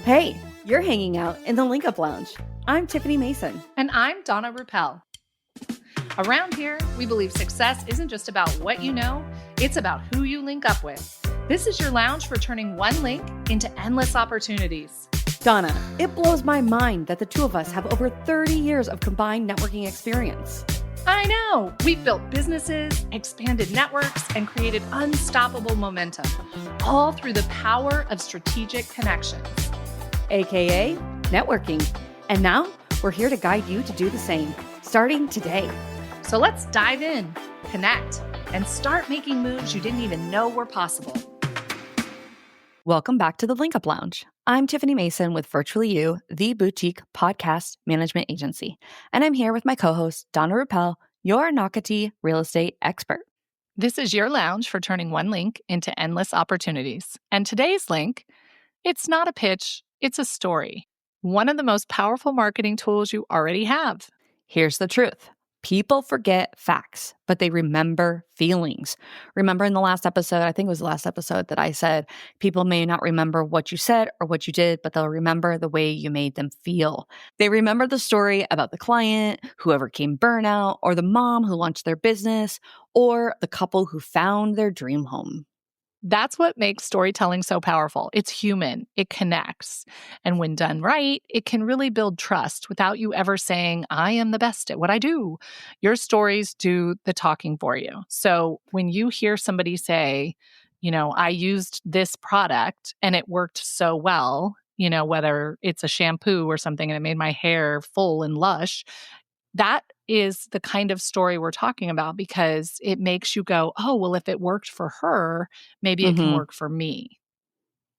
Hey, you're hanging out in the Link Up Lounge. I'm Tiffany Mason. And I'm Donna Ruppel. Around here, we believe success isn't just about what you know, it's about who you link up with. This is your lounge for turning one link into endless opportunities. Donna, it blows my mind that the two of us have over 30 years of combined networking experience. I know! We've built businesses, expanded networks, and created unstoppable momentum, all through the power of strategic connections. AKA networking. And now we're here to guide you to do the same, starting today. So let's dive in, connect, and start making moves you didn't even know were possible. Welcome back to the Link Up Lounge. I'm Tiffany Mason with Virtually You, the boutique podcast management agency. And I'm here with my co-host, Donna Ruppel, your Nocatee real estate expert. This is your lounge for turning one link into endless opportunities. And today's link, it's not a pitch, it's a story. One of the most powerful marketing tools you already have. Here's the truth. People forget facts, but they remember feelings. Remember in the last episode, I think it was the last episode that I said, people may not remember what you said or what you did, but they'll remember the way you made them feel. They remember the story about the client who overcame burnout, or the mom who launched their business, or the couple who found their dream home. That's what makes storytelling so powerful. It's human. It connects. And when done right, it can really build trust without you ever saying, I am the best at what I do. Your stories do the talking for you. So when you hear somebody say, I used this product and it worked so well, whether it's a shampoo or something and it made my hair full and lush, that is the kind of story we're talking about, because it makes you go, oh, well, if it worked for her, maybe it can work for me.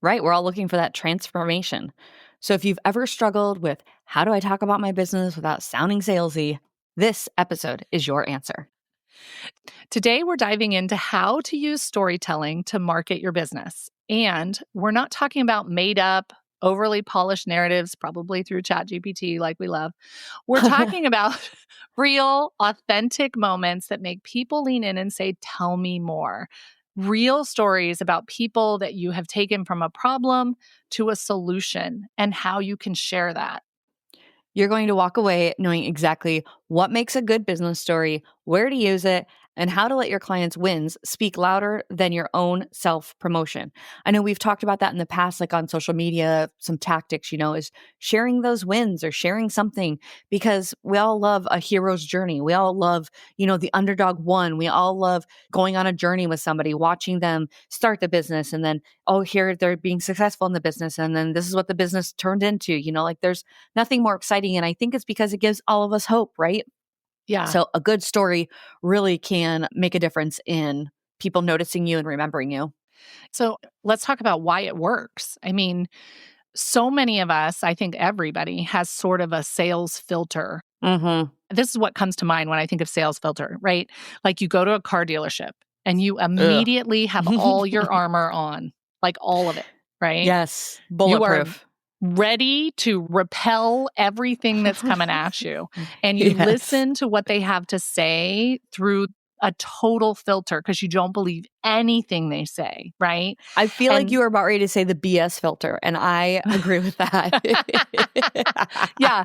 Right. We're all looking for that transformation. So if you've ever struggled with how do I talk about my business without sounding salesy, this episode is your answer. Today, we're diving into how to use storytelling to market your business. And we're not talking about made up, overly polished narratives, probably through ChatGPT like we love. We're talking about real, authentic moments that make people lean in and say, tell me more. Real stories about people that you have taken from a problem to a solution and how you can share that. You're going to walk away knowing exactly what makes a good business story, where to use it, and how to let your clients' wins speak louder than your own self-promotion. I know we've talked about that in the past, like on social media, some tactics, is sharing those wins or sharing something, because we all love a hero's journey. We all love, the underdog won. We all love going on a journey with somebody, watching them start the business, and then, here they're being successful in the business. And then this is what the business turned into, there's nothing more exciting. And I think it's because it gives all of us hope, right? Yeah. So a good story really can make a difference in people noticing you and remembering you. So let's talk about why it works. I mean, so many of us, I think everybody has sort of a sales filter. This is what comes to mind when I think of sales filter, right? Like you go to a car dealership and you immediately have all your armor on, like all of it, right? Yes, bulletproof. Ready to repel everything that's coming at you. And you listen to what they have to say through a total filter because you don't believe anything they say, right? I feel like you were about ready to say the BS filter, and I agree with that. Yeah.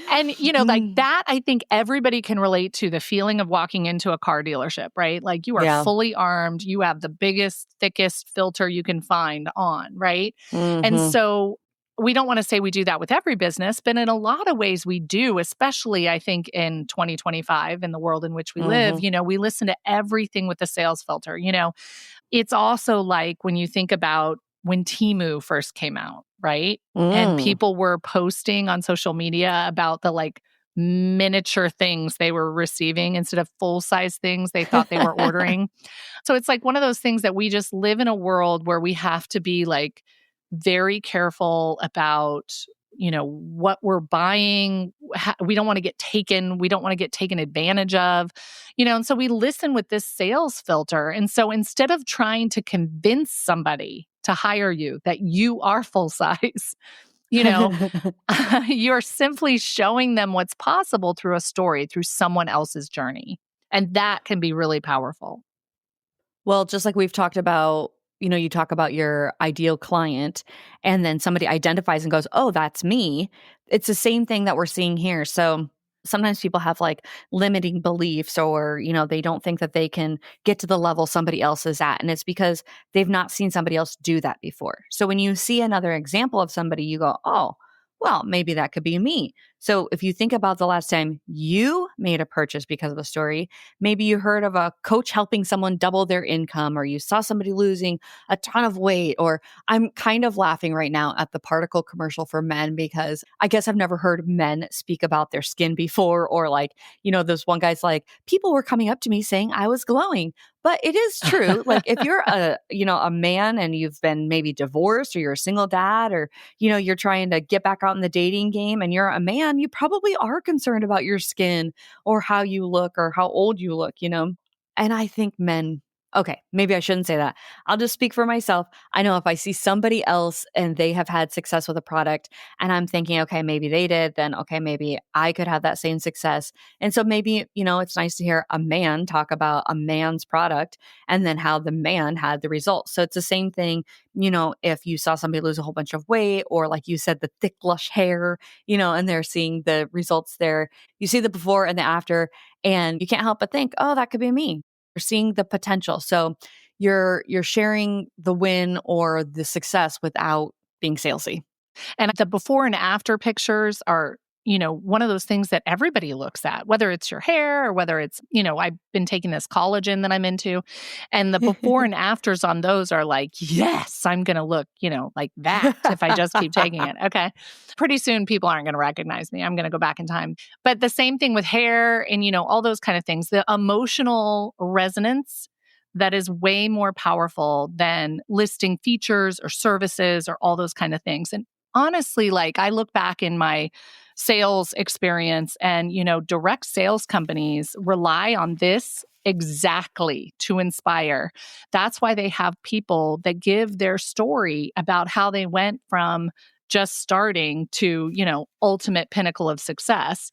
And, like that, I think everybody can relate to the feeling of walking into a car dealership, right? Like you are fully armed. You have the biggest, thickest filter you can find on, right? And so we don't want to say we do that with every business, but in a lot of ways we do, especially I think in 2025, in the world in which we live, we listen to everything with the sales filter. It's also like when you think about when Temu first came out, right? And people were posting on social media about the like miniature things they were receiving instead of full-size things they thought they were ordering. So it's like one of those things that we just live in a world where we have to be like very careful about, what we're buying. We don't want to get taken. We don't want to get taken advantage of, and so we listen with this sales filter. And so instead of trying to convince somebody to hire you that you are full size, you're simply showing them what's possible through a story, through someone else's journey. And that can be really powerful. Well, just like we've talked about you talk about your ideal client and then somebody identifies and goes, "Oh, that's me." It's the same thing that we're seeing here. So sometimes people have like limiting beliefs or, they don't think that they can get to the level somebody else is at. And it's because they've not seen somebody else do that before. So when you see another example of somebody, you go, "Oh, well, maybe that could be me." So if you think about the last time you made a purchase because of a story, maybe you heard of a coach helping someone double their income, or you saw somebody losing a ton of weight, or I'm kind of laughing right now at the particle commercial for men because I guess I've never heard men speak about their skin before, or like, this one guy's like, people were coming up to me saying I was glowing. But it is true. Like if you're a man and you've been maybe divorced, or you're a single dad, or, you're trying to get back out in the dating game and you're a man, you probably are concerned about your skin or how you look or how old you look. And I think men, okay, maybe I shouldn't say that. I'll just speak for myself. I know if I see somebody else and they have had success with a product and I'm thinking, okay, maybe they did, then okay, maybe I could have that same success. And so maybe, it's nice to hear a man talk about a man's product and then how the man had the results. So it's the same thing, if you saw somebody lose a whole bunch of weight, or like you said, the thick, lush hair, and they're seeing the results there. You see the before and the after, and you can't help but think, oh, that could be me. You're seeing the potential. So you're sharing the win or the success without being salesy. And the before and after pictures are, one of those things that everybody looks at, whether it's your hair or whether it's, I've been taking this collagen that I'm into. And the before and afters on those are like, yes, I'm going to look, like that if I just keep taking it. Okay. Pretty soon people aren't going to recognize me. I'm going to go back in time. But the same thing with hair and, all those kind of things, the emotional resonance that is way more powerful than listing features or services or all those kind of things. And honestly, like I look back in my sales experience and, direct sales companies rely on this exactly to inspire. That's why they have people that give their story about how they went from just starting to, ultimate pinnacle of success.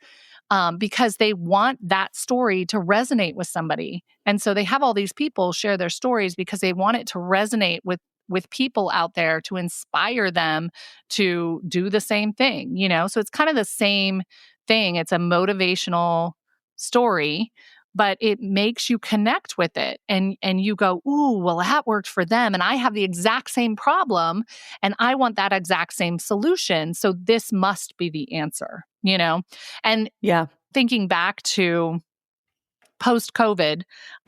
Because they want that story to resonate with somebody. And so they have all these people share their stories because they want it to resonate with people out there to inspire them to do the same thing, So it's kind of the same thing. It's a motivational story, but it makes you connect with it and you go, "Ooh, well that worked for them and I have the exact same problem and I want that exact same solution, so this must be the answer." And Yeah. thinking back to post-COVID,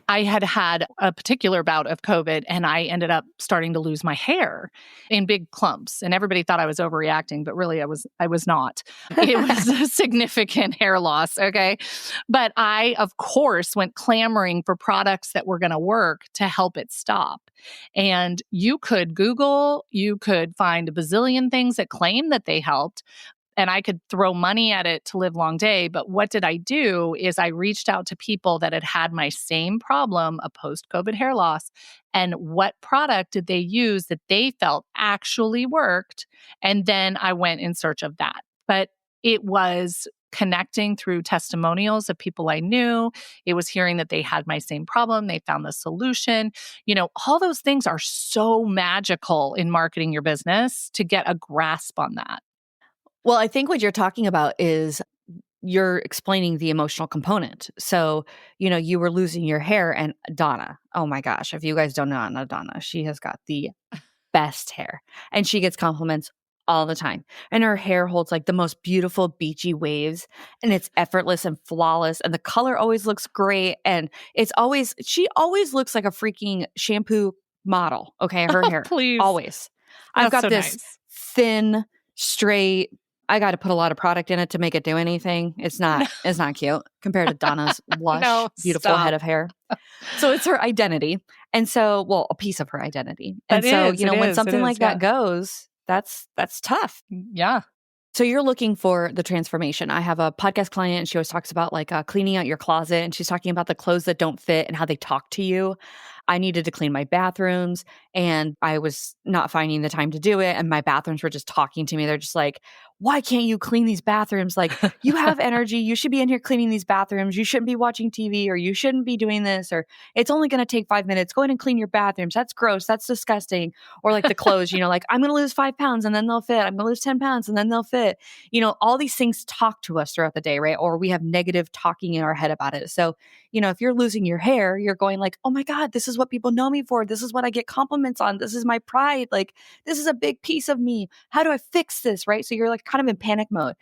I had a particular bout of COVID and I ended up starting to lose my hair in big clumps. And everybody thought I was overreacting, but really I was not. It was a significant hair loss, okay? But I, of course, went clamoring for products that were going to work to help it stop. And you could Google, you could find a bazillion things that claim that they helped, and I could throw money at it to live long day. But what did I do is I reached out to people that had had my same problem, a post-COVID hair loss, and what product did they use that they felt actually worked? And then I went in search of that. But it was connecting through testimonials of people I knew. It was hearing that they had my same problem. They found the solution. All those things are so magical in marketing your business to get a grasp on that. Well, I think what you're talking about is you're explaining the emotional component. So, you were losing your hair, and Donna, oh my gosh, if you guys don't know Donna, she has got the best hair and she gets compliments all the time. And her hair holds like the most beautiful beachy waves and it's effortless and flawless. And the color always looks great. And she always looks like a freaking shampoo model. Okay. Her hair. Please. Always. I've got so this nice. thin, straight, I got to put a lot of product in it to make it do anything. It's not cute compared to Donna's lush, beautiful head of hair. So it's her identity. And so, well, a piece of her identity. And so, when something like that goes, that's tough. Yeah. So you're looking for the transformation. I have a podcast client and she always talks about like cleaning out your closet, and she's talking about the clothes that don't fit and how they talk to you. I needed to clean my bathrooms and I was not finding the time to do it. And my bathrooms were just talking to me. They're just like, why can't you clean these bathrooms? Like, you have energy. You should be in here cleaning these bathrooms. You shouldn't be watching TV, or you shouldn't be doing this, or it's only going to take 5 minutes. Go ahead and clean your bathrooms. That's gross. That's disgusting. Or like the clothes, like, I'm going to lose 5 pounds and then they'll fit. I'm going to lose 10 pounds and then they'll fit. All these things talk to us throughout the day, right? Or we have negative talking in our head about it. So, if you're losing your hair, you're going like, oh my God, this is what people know me for. This is what I get compliments on. This is my pride. Like, this is a big piece of me. How do I fix this? Right. So you're like kind of in panic mode.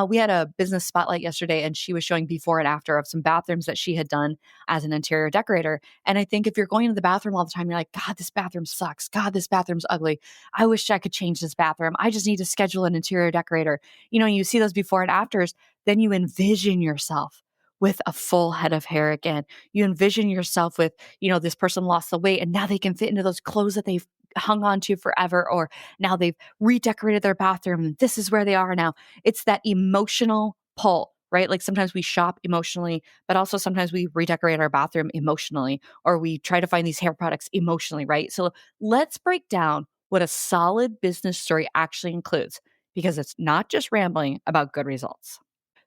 We had a business spotlight yesterday and she was showing before and after of some bathrooms that she had done as an interior decorator. And I think if you're going to the bathroom all the time, you're like, God, this bathroom sucks. God, this bathroom's ugly. I wish I could change this bathroom. I just need to schedule an interior decorator. You see those before and afters, then you envision yourself with a full head of hair again. You envision yourself with, this person lost the weight and now they can fit into those clothes that they've hung on to forever, or now they've redecorated their bathroom and this is where they are now. It's that emotional pull, right? Like sometimes we shop emotionally, but also sometimes we redecorate our bathroom emotionally, or we try to find these hair products emotionally, right? So let's break down what a solid business story actually includes, because it's not just rambling about good results.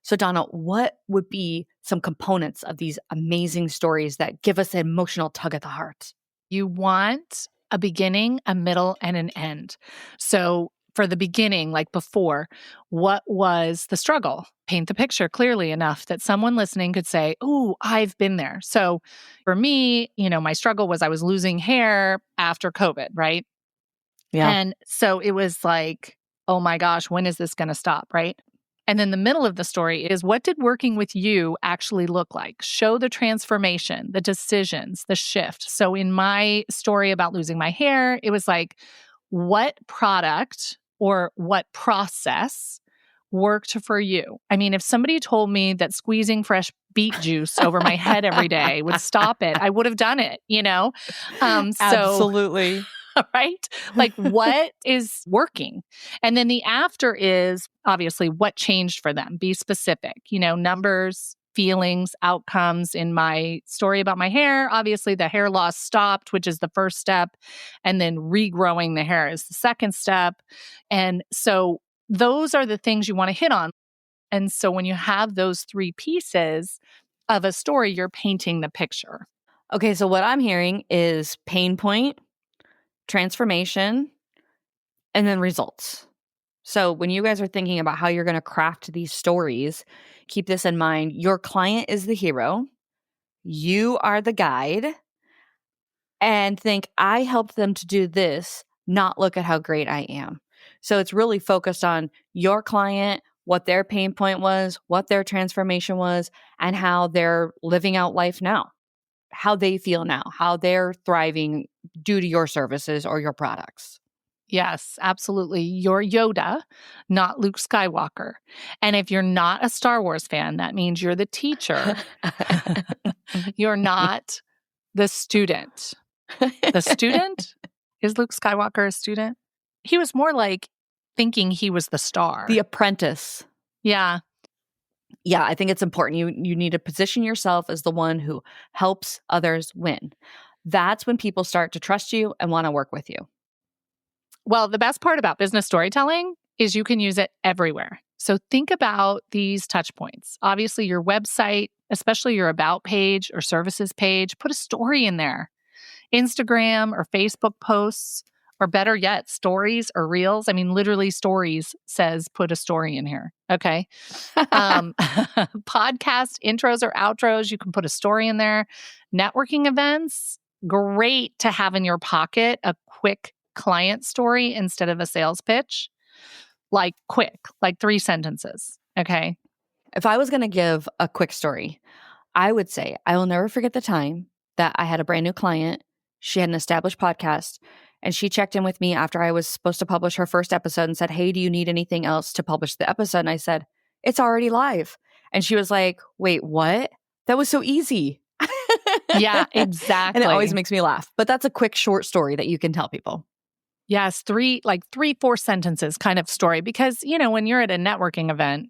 So Donna, what would be some components of these amazing stories that give us an emotional tug at the heart? You want a beginning, a middle, and an end. So for the beginning, like before, what was the struggle? Paint the picture clearly enough that someone listening could say, "Oh, I've been there." So for me, my struggle was I was losing hair after COVID, right? Yeah. And so it was like, oh my gosh, when is this going to stop, right? And then the middle of the story is, what did working with you actually look like? Show the transformation, the decisions, the shift. So in my story about losing my hair, it was like, what product or what process worked for you? I mean, if somebody told me that squeezing fresh beet juice over my head every day would stop it, I would have done it, So Absolutely. right? Like, what is working? And then the after is obviously what changed for them. Be specific, numbers, feelings, outcomes. In my story about my hair, obviously the hair loss stopped, which is the first step. And then regrowing the hair is the second step. And so those are the things you want to hit on. And so when you have those three pieces of a story, you're painting the picture. Okay, so what I'm hearing is pain point, transformation, and then results. So when you guys are thinking about how you're going to craft these stories, keep this in mind. Your client is the hero. You are the guide. And think, I helped them to do this, not look at how great I am. So it's really focused on your client, what their pain point was, what their transformation was, and how they're living out life now, how they feel now, how they're thriving due to your services or your products. Yes, absolutely. You're Yoda, not Luke Skywalker. And if you're not a Star Wars fan, that means you're the teacher. You're not the student. The student? Is Luke Skywalker a student? He was more like thinking he was the star. The apprentice. Yeah. Yeah, I think it's important. You need to position yourself as the one who helps others win. That's when people start to trust you and want to work with you. Well, the best part about business storytelling is you can use it everywhere. So think about these touch points. Obviously, your website, especially your about page or services page, put a story in there. Instagram or Facebook posts, or better yet, stories or reels. I mean, literally stories says put a story in here. Okay. Podcast intros or outros, you can put a story in there. Networking events, great to have in your pocket a quick client story instead of a sales pitch. Like quick, like 3 sentences. Okay. If I was going to give a quick story, I would say I will never forget the time that I had a brand new client. She had an established podcast, and she checked in with me after I was supposed to publish her first episode and said, "Hey, do you need anything else to publish the episode?" And I said, "It's already live." And she was like, "Wait, what? That was so easy." Yeah, exactly. And it always makes me laugh. But that's a quick, short story that you can tell people. Yes, 3, 4 sentences kind of story. Because, when you're at a networking event,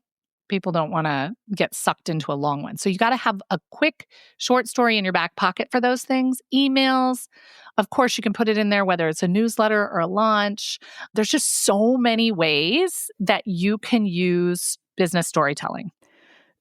People don't want to get sucked into a long one. So you got to have a quick, short story in your back pocket for those things. Emails, of course, you can put it in there, whether it's a newsletter or a launch. There's just so many ways that you can use business storytelling.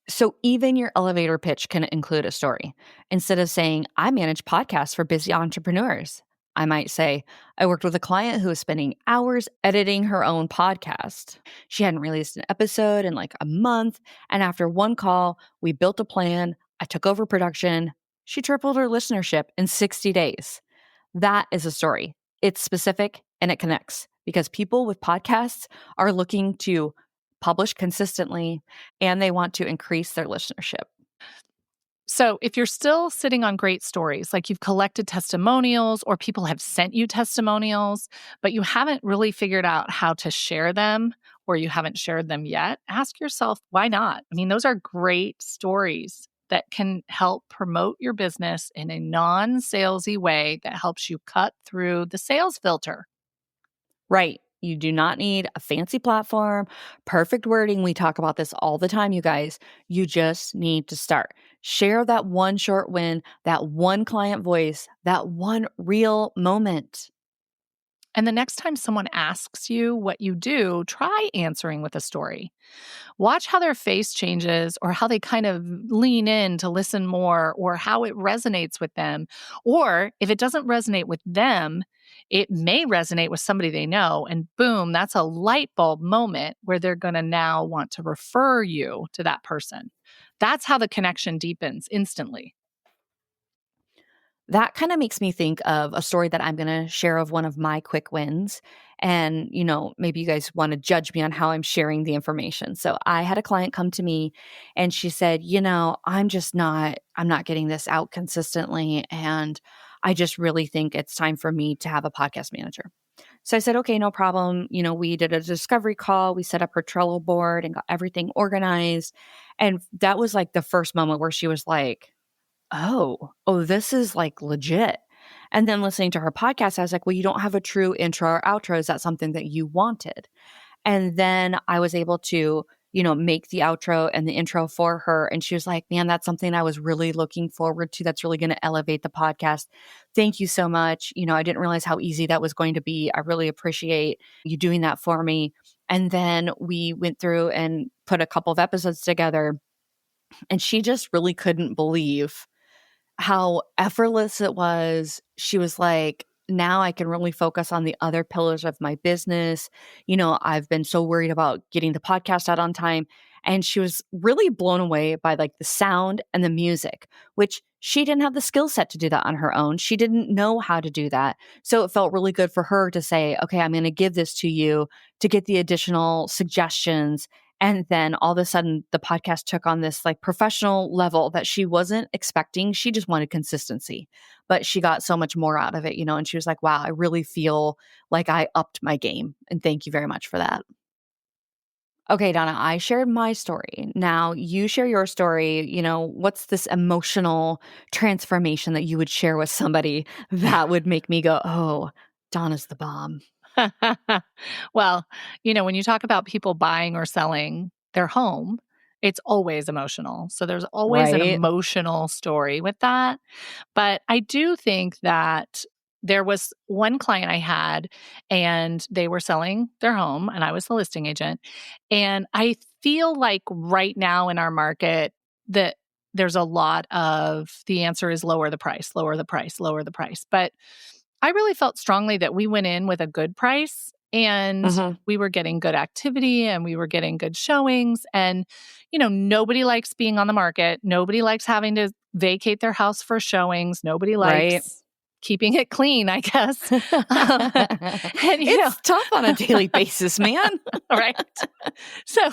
So even your elevator pitch can include a story. Instead of saying, I manage podcasts for busy entrepreneurs, I might say, I worked with a client who was spending hours editing her own podcast. She hadn't released an episode in like a month. And after one call, we built a plan. I took over production. She tripled her listenership in 60 days. That is a story. It's specific and it connects because people with podcasts are looking to publish consistently and they want to increase their listenership. So if you're still sitting on great stories, like you've collected testimonials or people have sent you testimonials, but you haven't really figured out how to share them or you haven't shared them yet, ask yourself, why not? I mean, those are great stories that can help promote your business in a non-salesy way that helps you cut through the sales filter. Right. You do not need a fancy platform, perfect wording. We talk about this all the time, you guys. You just need to start. Share that one short win, that one client voice, that one real moment. And the next time someone asks you what you do, try answering with a story. Watch how their face changes or how they kind of lean in to listen more or how it resonates with them. Or if it doesn't resonate with them, it may resonate with somebody they know. And boom, that's a light bulb moment where they're going to now want to refer you to that person. That's how the connection deepens instantly. That kind of makes me think of a story that I'm going to share of one of my quick wins. And, maybe you guys want to judge me on how I'm sharing the information. So I had a client come to me and she said, I'm not getting this out consistently. And I just really think it's time for me to have a podcast manager. So I said, okay, no problem. We did a discovery call. We set up her Trello board and got everything organized. And that was like the first moment where she was like, oh, this is like legit. And then listening to her podcast, I was like, well, you don't have a true intro or outro. Is that something that you wanted? And then I was able to, make the outro and the intro for her. And she was like, man, that's something I was really looking forward to. That's really going to elevate the podcast. Thank you so much. I didn't realize how easy that was going to be. I really appreciate you doing that for me. And then we went through and put a couple of episodes together. And she just really couldn't believe how effortless it was. She was like, now I can really focus on the other pillars of my business. I've been so worried about getting the podcast out on time. And she was really blown away by like the sound and the music, which she didn't have the skill set to do that on her own. She didn't know how to do that. So it felt really good for her to say, okay, I'm going to give this to you to get the additional suggestions. And then all of a sudden, the podcast took on this like professional level that she wasn't expecting. She just wanted consistency, but she got so much more out of it, and she was like, wow, I really feel like I upped my game. And thank you very much for that. Okay, Donna, I shared my story. Now you share your story. What's this emotional transformation that you would share with somebody that would make me go, oh, Donna's the bomb? Well, when you talk about people buying or selling their home, it's always emotional. So there's always an Right? emotional story with that. But I do think that there was one client I had, and they were selling their home, and I was the listing agent. And I feel like right now in our market that there's a lot of the answer is lower the price, lower the price, lower the price. But I really felt strongly that we went in with a good price and we were getting good activity and we were getting good showings. And, nobody likes being on the market. Nobody likes having to vacate their house for showings. Nobody Right. likes keeping it clean, I guess. And, it's tough on a daily basis, man. Right. So,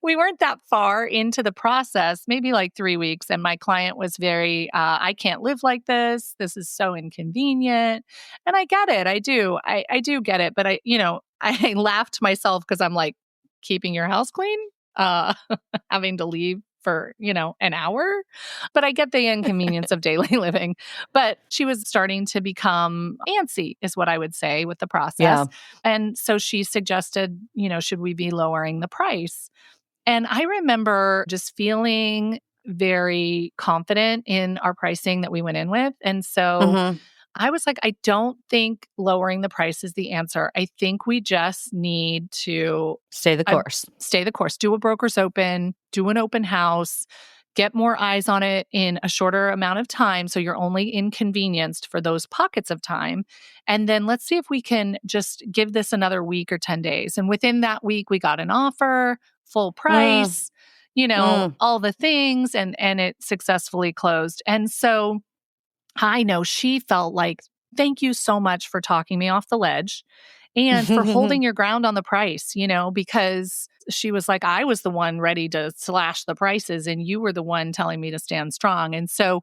we weren't that far into the process, maybe like 3 weeks. And my client was very, I can't live like this. This is so inconvenient. And I get it. I do. I do get it. But I laughed to myself because I'm like, keeping your house clean, having to leave for, an hour. But I get the inconvenience of daily living. But she was starting to become antsy, is what I would say, with the process. Yeah. And so she suggested, should we be lowering the price? And I remember just feeling very confident in our pricing that we went in with. And so I was like, I don't think lowering the price is the answer. I think we just need to stay the course. Stay the course. Do a broker's open, do an open house, get more eyes on it in a shorter amount of time so you're only inconvenienced for those pockets of time. And then let's see if we can just give this another week or 10 days. And within that week, we got an offer, full price, all the things, and it successfully closed. And so I know she felt like, thank you so much for talking me off the ledge and for holding your ground on the price, because she was like, I was the one ready to slash the prices and you were the one telling me to stand strong. And so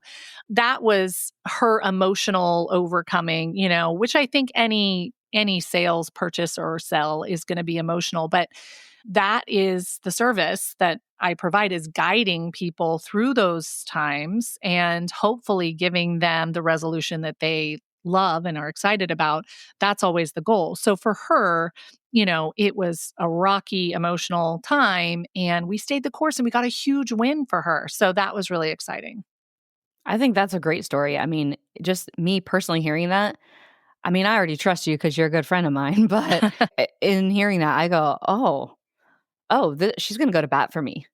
that was her emotional overcoming, which I think any sales, purchase or sell is going to be emotional, but that is the service that I provide, is guiding people through those times and hopefully giving them the resolution that they love and are excited about. That's always the goal. So for her, it was a rocky emotional time and we stayed the course and we got a huge win for her. So that was really exciting. I think that's a great story. I mean, just me personally hearing that, I mean, I already trust you because you're a good friend of mine, but in hearing that, I go, she's going to go to bat for me.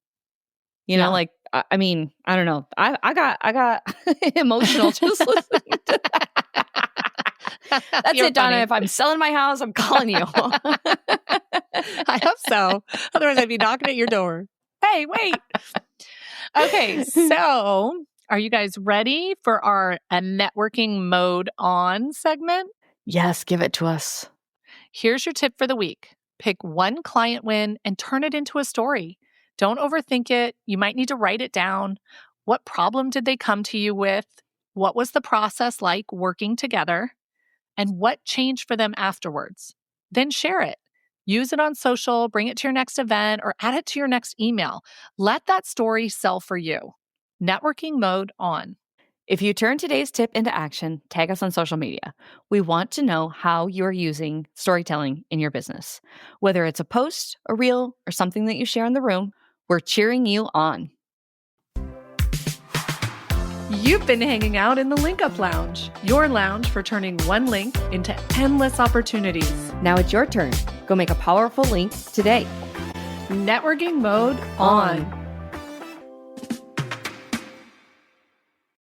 Like, I mean, I don't know. I got emotional just listening to that. That's You're it, Donna. funny. If I'm selling my house, I'm calling you. I hope so. Otherwise, I'd be knocking at your door. Hey, wait. Okay, so are you guys ready for our networking mode on segment? Yes, give it to us. Here's your tip for the week. Pick one client win and turn it into a story. Don't overthink it. You might need to write it down. What problem did they come to you with? What was the process like working together? And what changed for them afterwards? Then share it. Use it on social, bring it to your next event, or add it to your next email. Let that story sell for you. Networking mode on. If you turn today's tip into action, tag us on social media. We want to know how you're using storytelling in your business. Whether it's a post, a reel, or something that you share in the room, we're cheering you on. You've been hanging out in the Link Up Lounge, your lounge for turning one link into endless opportunities. Now it's your turn. Go make a powerful link today. Networking mode on.